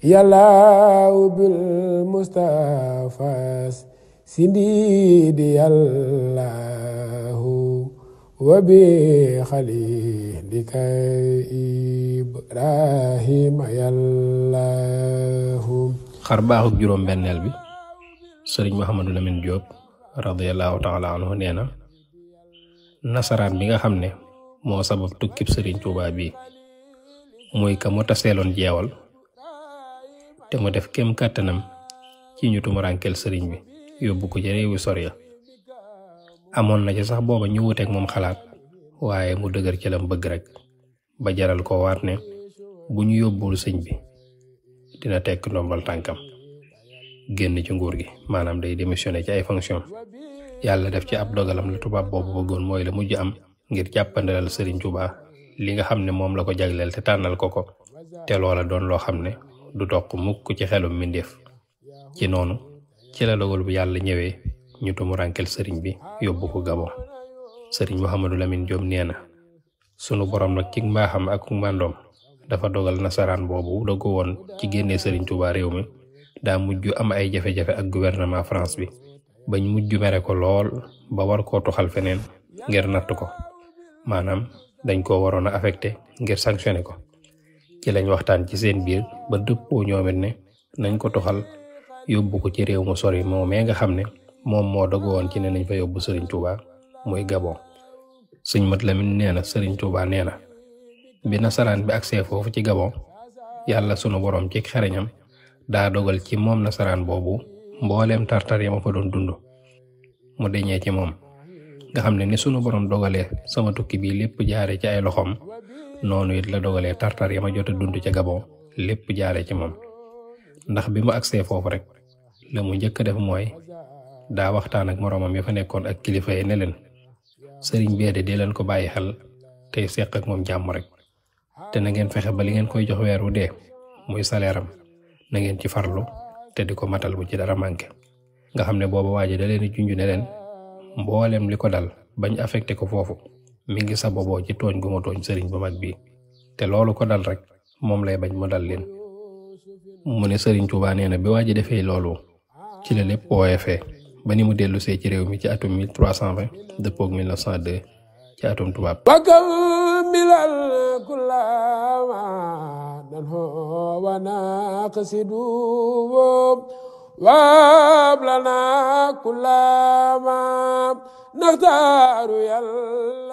yàllaaw bil Mustafa sindidi yàllaahu wa bi xalilika Ibrahima yàllaahu. xar baaxuk juróom benneel bi sëriñ Mouhamadou Lamine Diop radiyallahu taala anhu nee na nasaraan bi nga xam ne moo sabab tukkib sëriñ Tuubaa bi muy ka mu taseeloon jeewal te mu def kem kàttanam ci ñu tumuraankel sëriñ bi yóbbu ko ci réewi sori ya amoon na ci sax booba ñu wuteek moom xalaat waaye mu dëgër ci lam bëgg rek ba jaral ko waat ne bu ñu yóbbul sëñ bi dina tekk ndombal tànkam génn ci nguur gi maanaam day démissionné ci ay fonction yàlla def ci ab dogalam la tubaab boobu bëggoon mooy la mujj am ngir jàppandalal sëriñ Tuubaa li nga xam ne moom la ko jagleel te tànnal ko ko te loola doon loo xam ne du toq mukk ci xelum mbindeef ci noonu ci la dogal bu yàlla ñëwee ñu tumuraankel sëriñ bi yóbbu ko Gabon. sëriñ Mouhamadou Lamine Diop nee na sunu borom nag ci mbaaxam ak màndoom dafa dogal nasaraan boobu dogu woon ci génnee sëriñ Tuubaa réew mi daa mujj am ay jafe-jafe ak gouvernement France bi bañ mujj mere ko lool ba war koo tuxal feneen ngir natt ko maanaam dañ koo waroon a affecté ngir sanctionné ko ci lañ waxtaan ci seen biir ba dëppoo ñoomit ne nañ ko tuxal yóbbu ko ci réew mu sori moomee nga xam ne moom moo dogu woon ci ne nañ fa yóbbu sëriñ Tuubaa muy Gabon. sëñ Mat Lamin nee na sëriñ Tuubaa nee na bi nasaraan bi agsee foofu ci Gabon yàlla sunu borom ci xereñam daa dogal ci moom nasaraan boobu mbooleem tartar ya ma fa doon dund mu deñee ci moom nga xam ne ni sunu borom dogalee sama tukki bi lépp jaare ci ay loxoom noonu it la dogalee tartar ya ma jot a dund ca Gabon lépp jaare ci moom ndax bi mu agsee foofu rek la mu njëkk a def mooy daa waxtaan ak moroomam ya fa nekkoon ak kilifa yi ne leen sëriñ beede dee leen ko bàyyi xel tey seq ak moom jàmm rek te na ngeen fexe ba li ngeen koy jox weer wu dee muy salaire am na ngeen ci farlu te di ko matal bu ci dara manqué nga xam ne booba waaji da leen di junj ne leen mboolem li ko dal bañ affecté ko foofu mi ngi sababoo ci tooñ gu ma tooñ sëriñ bu mag bi te loolu ko dal rek moom lay bañ mu dal leen. mu ne sëriñ Tuubaa nee na bi waaji defee loolu ci la lépp woyefee ba ni mu dellu see ci réew mi ci atum 1320 dëppook 1902 ci atum tubaab. milal kullama nanhu wa naqsidu wa lana kullama nakhtaru yàlla